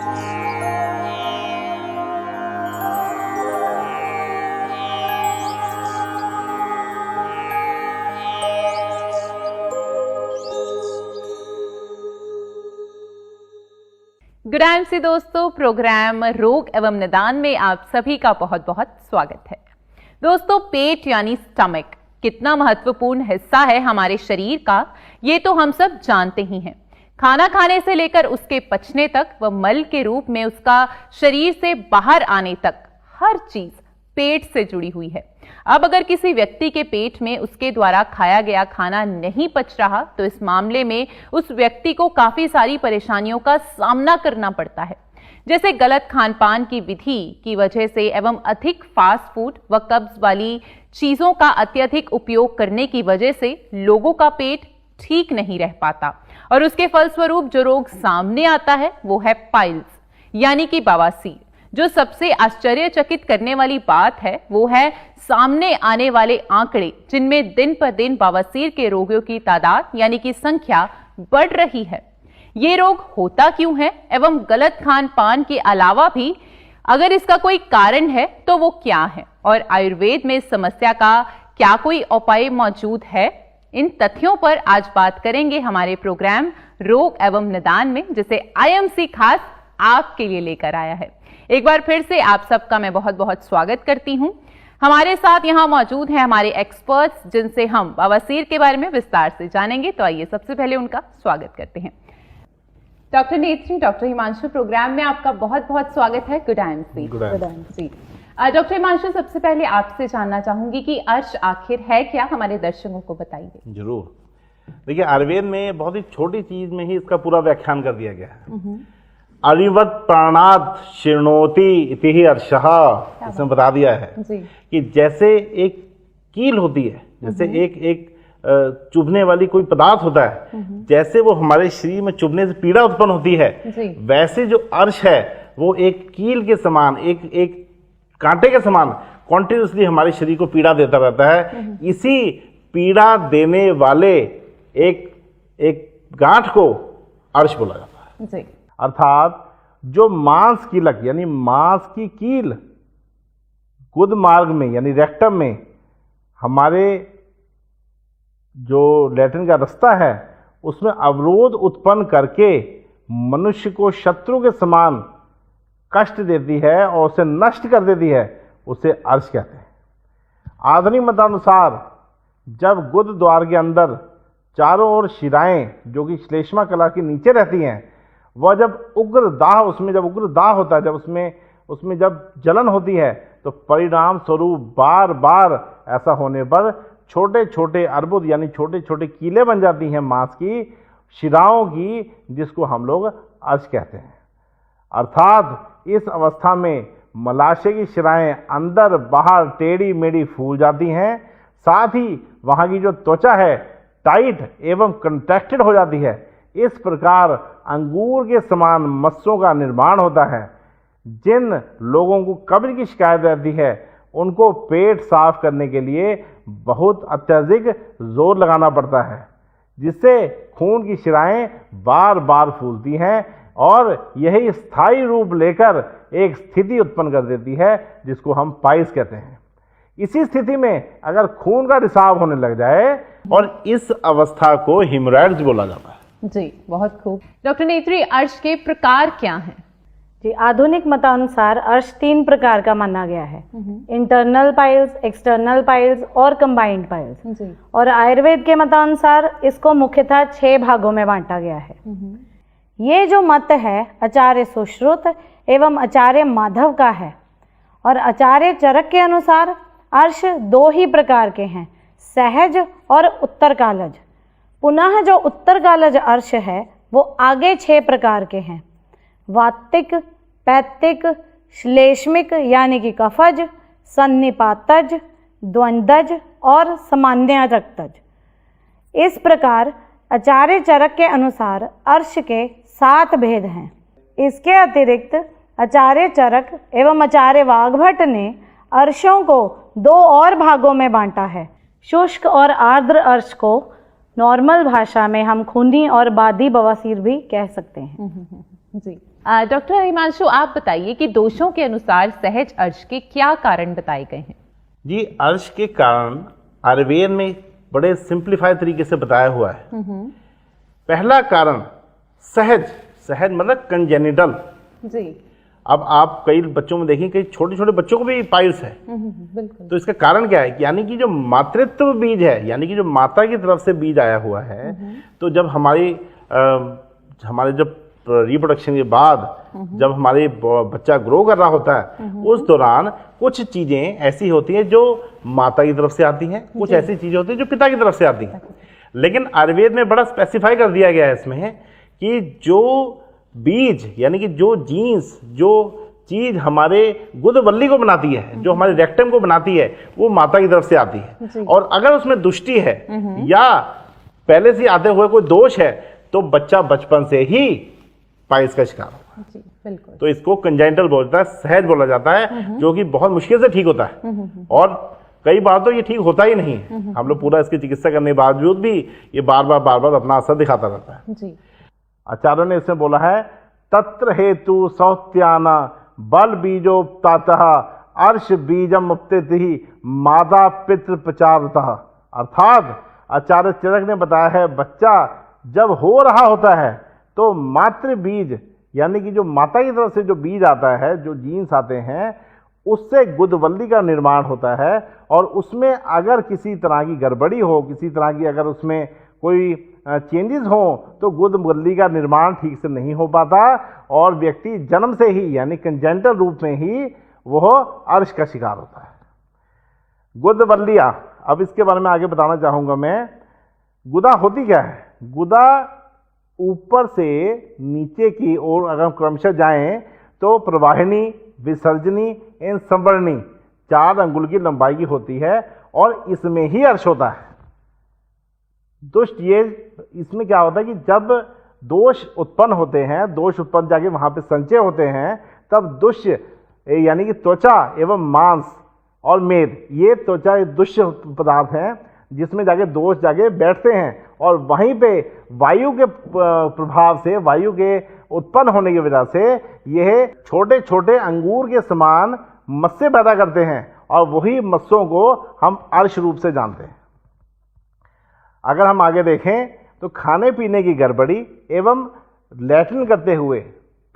Good MC दोस्तों, programme रोग एवं निदान में आप सभी का बहुत बहुत स्वागत है। दोस्तों, पेट यानी स्टमक कितना महत्वपूर्ण हिस्सा है हमारे शरीर का, ये तो हम सब जानते ही हैं। खाना खाने से लेकर उसके पचने तक व मल के रूप में उसका शरीर से बाहर आने तक हर चीज पेट से जुड़ी हुई है। अब अगर किसी व्यक्ति के पेट में उसके द्वारा खाया गया खाना नहीं पच रहा तो इस मामले में उस व्यक्ति को काफी सारी परेशानियों का सामना करना पड़ता है, जैसे गलत खान पान की विधि की वजह से एवं अधिक फास्ट फूड व कब्ज वाली चीजों का अत्यधिक उपयोग करने की वजह से लोगों का पेट ठीक नहीं रह पाता और उसके फलस्वरूप जो रोग सामने आता है वो है पाइल्स यानी कि बवासीर। जो सबसे आश्चर्यचकित करने वाली बात है वो है सामने आने वाले आंकड़े, जिनमें दिन पर दिन बवासीर के रोगियों की तादाद यानी कि संख्या बढ़ रही है। ये रोग होता क्यों है एवं गलत खान पान के अलावा भी अगर इसका कोई कारण है तो वो क्या है और आयुर्वेद में इस समस्या का क्या कोई उपाय मौजूद है, इन तथ्यों पर आज बात करेंगे हमारे प्रोग्राम रोग एवं निदान में, जिसे आईएमसी खास आपके लिए लेकर आया है। एक बार फिर से आप सबका मैं बहुत बहुत स्वागत करती हूं। हमारे साथ यहां मौजूद हैं हमारे एक्सपर्ट्स, जिनसे हम बवासीर के बारे में विस्तार से जानेंगे। तो आइए सबसे पहले उनका स्वागत करते हैं। डॉक्टर नेत्री, डॉक्टर हिमांशु, प्रोग्राम में आपका बहुत बहुत स्वागत है। Good IMC. डॉक्टर हिमांशु, सबसे पहले आपसे जानना चाहूंगी कि अर्श आखिर है क्या, हमारे दर्शकों को बताइए। जरूर। देखिए, आयुर्वेद में बहुत ही छोटी चीज में ही इसका पूरा व्याख्यान कर दिया गया है। अरिवत प्राणात शृणोति इति ही अर्शः, इसमें बता दिया है कि जैसे एक कील होती है, जैसे एक चुभने वाली कोई पदार्थ होता है, जैसे वो हमारे शरीर में चुभने से पीड़ा उत्पन्न होती है, वैसे जो अर्श है वो एक कील के समान, एक कांटे के समान कॉन्टिन्यूसली हमारे शरीर को पीड़ा देता रहता है। इसी पीड़ा देने वाले एक गांठ को अर्श बोला जाता है। अर्थात जो मांस कीलक यानी मांस की कील गुद मार्ग में यानी रेक्टम में हमारे जो लैट्रिन का रास्ता है उसमें अवरोध उत्पन्न करके मनुष्य को शत्रु के समान कष्ट देती है और उसे नष्ट कर देती है, उसे अर्श कहते हैं। आधुनिक मतानुसार जब गुद द्वार के अंदर चारों ओर शिराएं जो कि श्लेष्मा कला के नीचे रहती हैं, वह जब उग्र दाह होता है, जब उसमें जब जलन होती है, तो परिणाम स्वरूप बार बार ऐसा होने पर छोटे छोटे अर्बुद यानी छोटे छोटे कीले बन जाती हैं मांस की शिराओं की, जिसको हम लोग अर्श कहते हैं। अर्थात इस अवस्था में मलाशय की शिराएं अंदर बाहर टेढ़ी मेढ़ी फूल जाती हैं, साथ ही वहाँ की जो त्वचा है टाइट एवं कंट्रैक्टेड हो जाती है। इस प्रकार अंगूर के समान मस्सों का निर्माण होता है। जिन लोगों को कब्ज की शिकायत रहती है उनको पेट साफ करने के लिए बहुत अत्यधिक जोर लगाना पड़ता है, जिससे खून की शिराएं बार बार फूलती हैं और यही स्थायी रूप लेकर एक स्थिति उत्पन्न कर देती है जिसको हम पाइल्स कहते हैं। इसी स्थिति में अगर खून का रिसाव होने लग जाए और इस अवस्था को हिमोरॉइड्स बोला जाता है। जी, बहुत खूब। डॉक्टर नेत्री, अर्श के प्रकार क्या हैं? जी, आधुनिक मतानुसार अर्श 3 प्रकार का माना गया है, इंटरनल पाइल्स, एक्सटर्नल पाइल्स और कंबाइंड पाइल्स। और आयुर्वेद के मतानुसार इसको मुख्यतः 6 भागों में बांटा गया है। ये जो मत है आचार्य सुश्रुत एवं आचार्य माधव का है और आचार्य चरक के अनुसार अर्श 2 ही प्रकार के हैं, सहज और उत्तरकालज। पुनः जो उत्तरकालज अर्श है वो आगे 6 प्रकार के हैं, वातिक, पैत्तिक, श्लेष्मिक यानी कि कफज, सन्निपातज, द्वंद्वज और सामान्य रक्तज। इस प्रकार आचार्य चरक के अनुसार अर्श के 7 भेद हैं। इसके अतिरिक्त आचार्य चरक एवं आचार्य वाग्भट ने अर्शों को 2 और भागों में बांटा है। शुष्क और आर्द्र अर्श को नॉर्मल भाषा में हम खूनी और बादी बवासीर भी कह सकते हैं। जी, डॉक्टर हिमांशु, आप बताइए कि दोषों के अनुसार सहज अर्श के क्या कारण बताए गए हैं? जी, अर्श के कारण आयुर्वेद में बड़े सिंप्लीफाइड तरीके से बताया हुआ है। पहला कारण सहज, सहज मतलब कंजेनिटल। जी। अब आप कई बच्चों में देखें, कई छोटे छोटे बच्चों को भी पाइल्स है। बिल्कुल। तो इसका कारण क्या है? यानी कि जो मातृत्व बीज है, यानी कि जो माता की तरफ से बीज आया हुआ है, तो जब हमारे जब रिप्रोडक्शन के बाद जब हमारे बच्चा ग्रो कर रहा होता है, उस दौरान कुछ चीजें ऐसी होती हैं जो माता की तरफ से आती हैं, कुछ ऐसी चीजें होती हैं जो पिता की तरफ से आती हैं। लेकिन आयुर्वेद में बड़ा स्पेसिफाई कर दिया गया है इसमें कि जो बीज, यानी कि जो जीन्स, जो चीज हमारे गुदवल्ली को बनाती है, जो हमारे रेक्टम को बनाती है, वो माता की तरफ से आती है। और अगर उसमें दुष्टि है या पहले से आते हुए कोई दोष है, तो बच्चा बचपन से ही पाइल्स का शिकार होगा। जी, बिल्कुल। तो इसको कंजेनिटल बोलता है, सहज बोला जाता है, जो कि बहुत मुश्किल से ठीक होता है। और कई बार तो ये ठीक होता ही नहीं है। हम लोग पूरा इसकी चिकित्सा करने के बावजूद भी ये बार बार अपना असर दिखाता रहता है। जी। आचार्यों ने इसमें बोला है, तत्र हेतु सौत्याना बल बीजोपतातः अर्श बीजम उपतिथि मादा पितृ प्रचारतः। अर्थात आचार्य चरक ने बताया है, बच्चा जब हो रहा होता है तो मातृ बीज, यानी कि जो माता की तरफ से जो बीज आता है, जो जीन्स आते हैं, उससे गुदवल्ली का निर्माण होता है। और उसमें अगर किसी तरह की गड़बड़ी हो, किसी तरह की अगर उसमें कोई चेंजेस हो, तो गुदवल्ली का निर्माण ठीक से नहीं हो पाता और व्यक्ति जन्म से ही, यानी कंजेनिटल रूप में ही वह अर्श का शिकार होता है। गुदवल्लियाँ, अब इसके बारे में आगे बताना चाहूँगा मैं। गुदा होती क्या है? गुदा ऊपर से नीचे की ओर अगर हम क्रमशः जाएं तो प्रवाहिनी, विसर्जनी एवं संवर्णी 4 अंगुल की लंबाई की होती है और इसमें ही अर्श होता है। दुष्ट, ये इसमें क्या होता है कि जब दोष उत्पन्न होते हैं, दोष उत्पन्न जाके वहां पे संचय होते हैं, तब दुष्ट यानी कि त्वचा एवं मांस और मेद, ये त्वचा दुष्ट पदार्थ हैं जिसमें जाके दोष जाके बैठते हैं और वहीं पे वायु के प्रभाव से, वायु के उत्पन्न होने की वजह से यह छोटे छोटे अंगूर के समान मस्से पैदा करते हैं और वही मस्सों को हम अर्श रूप से जानते हैं। अगर हम आगे देखें तो खाने पीने की गड़बड़ी एवं लैट्रिन करते हुए,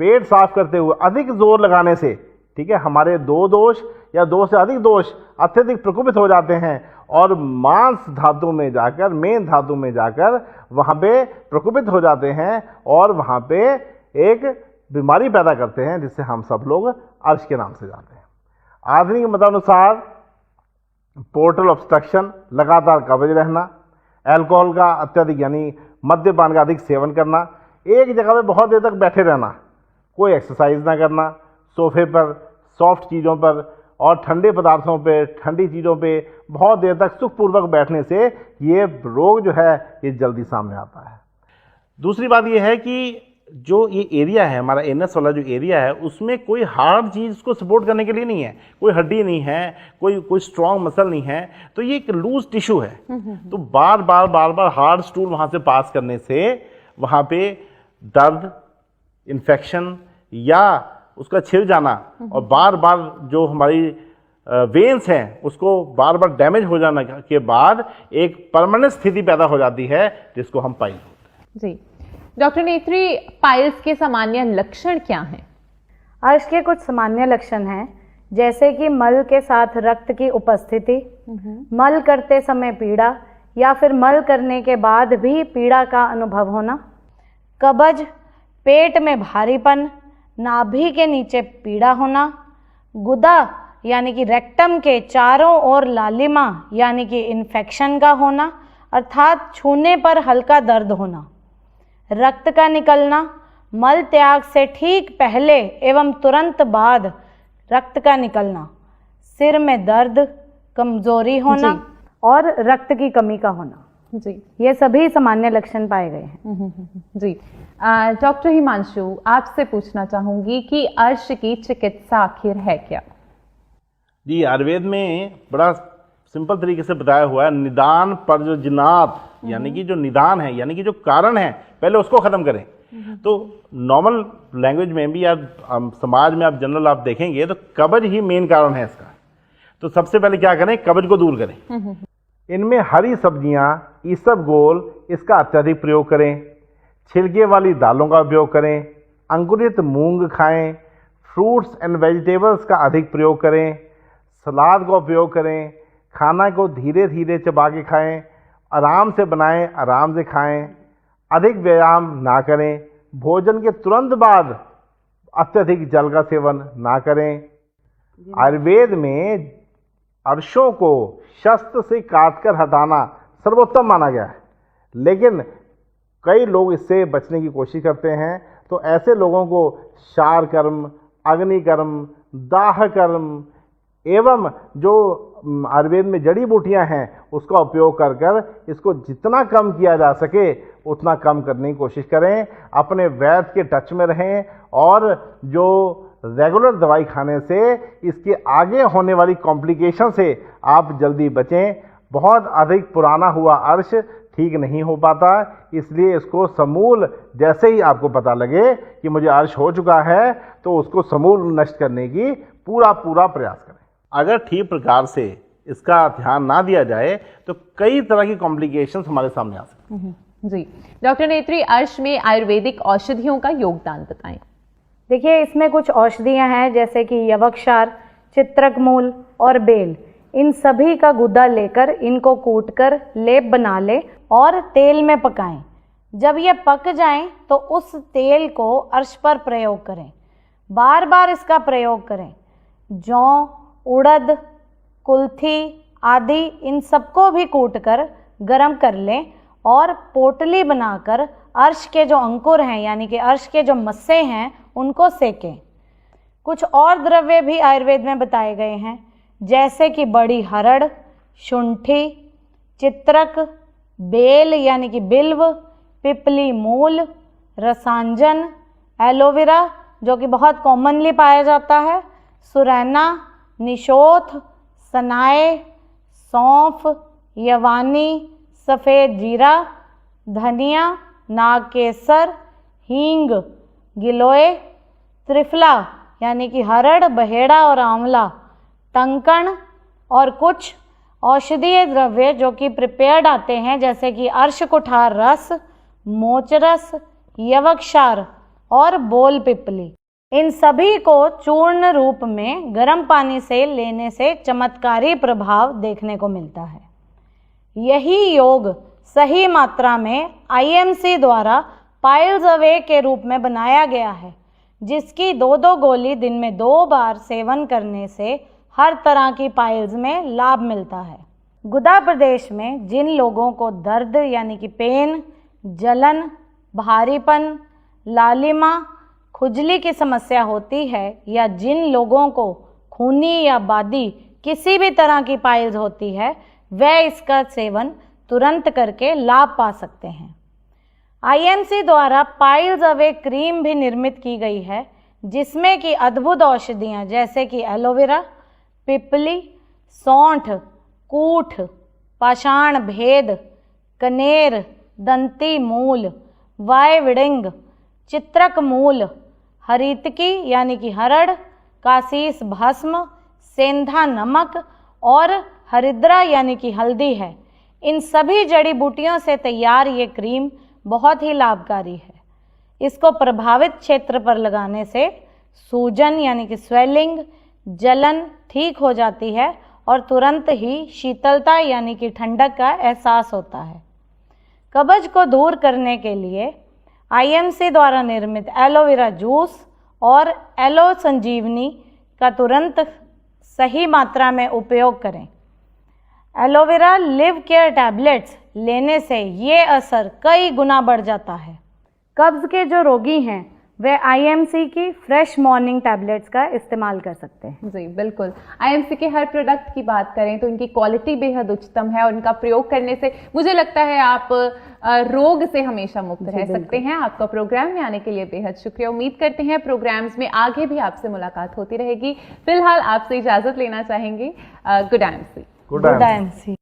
पेट साफ करते हुए अधिक जोर लगाने से, ठीक है, हमारे 2 दोष या 2 से अधिक दोष अत्यधिक प्रकोपित हो जाते हैं और मांस धातु में जाकर, मेन धातु में जाकर वहाँ पे प्रकोपित हो जाते हैं और वहाँ पे एक बीमारी पैदा करते हैं जिससे हम सब लोग अर्श के नाम से जानते हैं। आधुनिक मतानुसार पोर्टल ऑब्स्ट्रक्शन, लगातार कब्ज रहना, अल्कोहल का अत्यधिक यानी मद्यपान का अधिक सेवन करना, एक जगह पे बहुत देर तक बैठे रहना, कोई एक्सरसाइज ना करना, सोफे पर, सॉफ्ट चीज़ों पर और ठंडे पदार्थों पे, ठंडी चीज़ों पे बहुत देर तक सुखपूर्वक बैठने से ये रोग जो है ये जल्दी सामने आता है। दूसरी बात ये है कि जो ये एरिया है हमारा एनस वाला जो एरिया है, उसमें कोई हार्ड चीज़ उसको सपोर्ट करने के लिए नहीं है, कोई हड्डी नहीं है, कोई स्ट्रॉन्ग मसल नहीं है, तो ये एक लूज टिश्यू है। तो बार बार हार्ड स्टूल वहाँ से पास करने से वहाँ पे दर्द, इन्फेक्शन या उसका छिल जाना और बार बार जो हमारी वेन्स हैं उसको बार बार डैमेज हो जाने के बाद एक परमानेंट स्थिति पैदा हो जाती है जिसको हम पाइल्स बोलते हैं। जी डॉक्टर नेत्री, पाइल्स के सामान्य लक्षण क्या हैं? अर्श के कुछ सामान्य लक्षण हैं, जैसे कि मल के साथ रक्त की उपस्थिति, मल करते समय पीड़ा या फिर मल करने के बाद भी पीड़ा का अनुभव होना, कब्ज, पेट में भारीपन, नाभि के नीचे पीड़ा होना, गुदा यानी कि रेक्टम के चारों ओर लालिमा यानी कि इन्फेक्शन का होना अर्थात छूने पर हल्का दर्द होना, रक्त का निकलना, मल त्याग से ठीक पहले एवं तुरंत बाद रक्त का निकलना, सिर में दर्द, कमजोरी होना और रक्त की कमी का होना। जी, ये सभी सामान्य लक्षण पाए गए हैं। जी डॉक्टर हिमांशु, आपसे पूछना चाहूंगी कि अर्श की चिकित्सा आखिर है क्या? जी, आयुर्वेद में बड़ा सिंपल तरीके से बताया हुआ है, निदान पर्जन्यात्, यानी कि जो निदान है यानी कि जो कारण है पहले उसको खत्म करें। तो नॉर्मल लैंग्वेज में भी या समाज में आप जनरल आप देखेंगे तो कब्ज ही मेन कारण है इसका। तो सबसे पहले क्या करें, कब्ज को दूर करें। इनमें हरी सब्जियां, इसबगोल, इसका अत्यधिक प्रयोग करें। छिलके वाली दालों का उपयोग करें। अंकुरित मूंग खाएं। फ्रूट्स एंड वेजिटेबल्स का अधिक प्रयोग करें। सलाद का उपयोग करें। खाना को धीरे धीरे चबा के खाएं। आराम से बनाएं, आराम से खाएं। अधिक व्यायाम ना करें। भोजन के तुरंत बाद अत्यधिक जल का सेवन ना करें। आयुर्वेद में अर्शों को शस्त्र से काटकर हटाना सर्वोत्तम माना गया है, लेकिन कई लोग इससे बचने की कोशिश करते हैं। तो ऐसे लोगों को शार कर्म, अग्नि कर्म, दाह कर्म एवं जो आयुर्वेद में जड़ी बूटियां हैं उसका उपयोग कर कर इसको जितना कम किया जा सके उतना कम करने की कोशिश करें। अपने वैद्य के टच में रहें और जो रेगुलर दवाई खाने से इसके आगे होने वाली कॉम्प्लिकेशन से आप जल्दी बचें। बहुत अधिक पुराना हुआ अर्श ठीक नहीं हो पाता, इसलिए इसको समूल, जैसे ही आपको पता लगे कि मुझे अर्श हो चुका है तो उसको समूल नष्ट करने की पूरा प्रयास करें। अगर ठीक प्रकार से इसका ध्यान ना दिया जाए तो कई तरह की कॉम्प्लिकेशंस हमारे सामने आ सकती हैं। जी डॉक्टर नेत्री, अर्श में आयुर्वेदिक औषधियों का योगदान बताएं। देखिए, इसमें कुछ औषधियां हैं जैसे कि यवक्षार, चित्रकमूल और बेल। इन सभी का गुदा लेकर इनको कूटकर लेप बना ले और तेल में पकाएं। जब ये पक जाएं तो उस तेल को अर्श पर प्रयोग करें। बार बार इसका प्रयोग करें। जौ, उड़द, कुल्थी आदि इन सबको भी कूटकर गरम कर लें और पोटली बनाकर अर्श के जो अंकुर हैं यानी कि अर्श के जो मस्से हैं उनको सेकें। कुछ और द्रव्य भी आयुर्वेद में बताए गए हैं जैसे कि बड़ी हरड़, शुंठी, चित्रक, बेल यानी कि बिल्व, पिपली मूल, रसांजन, एलोवेरा जो कि बहुत कॉमनली पाया जाता है, सुरैना, निशोथ, सनाए, सौंफ, यवानी, सफ़ेद जीरा, धनिया, नागकेसर, हींग, गिलोय, त्रिफला यानी कि हरड़, बहेड़ा और आंवला, टंकण और कुछ औषधीय द्रव्य जो कि प्रिपेयर्ड आते हैं जैसे कि अर्श कुठार रस, मोचरस, यवक्षार और बोल पिपली। इन सभी को चूर्ण रूप में गर्म पानी से लेने से चमत्कारी प्रभाव देखने को मिलता है। यही योग सही मात्रा में आईएमसी द्वारा पाइल्स अवे के रूप में बनाया गया है, जिसकी 2-2 गोली दिन में 2 बार सेवन करने से हर तरह की पाइल्स में लाभ मिलता है। गुदा प्रदेश में जिन लोगों को दर्द यानी कि पेन, जलन, भारीपन, लालिमा, खुजली की समस्या होती है या जिन लोगों को खूनी या बादी किसी भी तरह की पाइल्स होती है वह इसका सेवन तुरंत करके लाभ पा सकते हैं। आईएमसी द्वारा पाइल्स अवे क्रीम भी निर्मित की गई है जिसमें कि अद्भुत औषधियाँ जैसे कि एलोवेरा, पिपली, सौंठ, कूठ, पाषाण भेद, कनेर, दंती मूल, वायविडिंग, चित्रक मूल, हरितकी यानी कि हरड़, कासीस भस्म, सेंधा नमक और हरिद्रा यानी कि हल्दी है। इन सभी जड़ी बूटियों से तैयार ये क्रीम बहुत ही लाभकारी है। इसको प्रभावित क्षेत्र पर लगाने से सूजन यानी कि स्वेलिंग, जलन ठीक हो जाती है और तुरंत ही शीतलता यानी कि ठंडक का एहसास होता है। कब्ज को दूर करने के लिए आईएमसी द्वारा निर्मित एलोवेरा जूस और एलो संजीवनी का तुरंत सही मात्रा में उपयोग करें। एलोवेरा लिव केयर टैबलेट्स लेने से ये असर कई गुना बढ़ जाता है। कब्ज़ के जो रोगी हैं वे आईएमसी की फ्रेश मॉर्निंग टैबलेट्स का इस्तेमाल कर सकते हैं। जी बिल्कुल, आईएमसी के हर प्रोडक्ट की बात करें तो इनकी क्वालिटी बेहद उच्चतम है और इनका प्रयोग करने से मुझे लगता है आप रोग से हमेशा मुक्त रह सकते हैं। आपका प्रोग्राम में आने के लिए बेहद शुक्रिया। उम्मीद करते हैं प्रोग्राम्स में आगे भी आपसे मुलाकात होती रहेगी। फिलहाल आपसे इजाजत लेना चाहेंगे। Good IMC. Good IMC.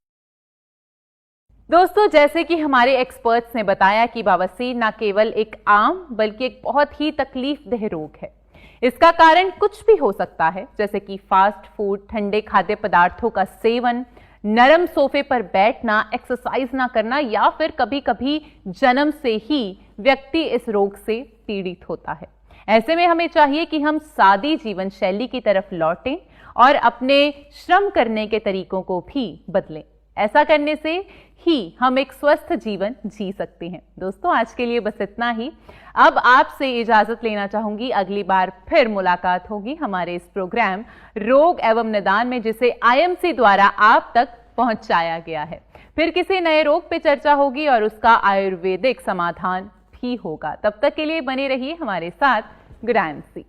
दोस्तों, जैसे कि हमारे एक्सपर्ट्स ने बताया कि बवासीर न केवल एक आम बल्कि एक बहुत ही तकलीफदेह रोग है। इसका कारण कुछ भी हो सकता है, जैसे कि फास्ट फूड, ठंडे खाद्य पदार्थों का सेवन, नरम सोफे पर बैठना, एक्सरसाइज ना करना या फिर कभी कभी जन्म से ही व्यक्ति इस रोग से पीड़ित होता है। ऐसे में हमें चाहिए कि हम सादी जीवन शैली की तरफ लौटें और अपने श्रम करने के तरीकों को भी बदलें। ऐसा करने से ही हम एक स्वस्थ जीवन जी सकते हैं। दोस्तों, आज के लिए बस इतना ही। अब आपसे इजाजत लेना चाहूंगी। अगली बार फिर मुलाकात होगी हमारे इस प्रोग्राम रोग एवं निदान में, जिसे आईएमसी द्वारा आप तक पहुंचाया गया है। फिर किसी नए रोग पे चर्चा होगी और उसका आयुर्वेदिक समाधान भी होगा। तब तक के लिए बने रहिए हमारे साथ। Good IMC।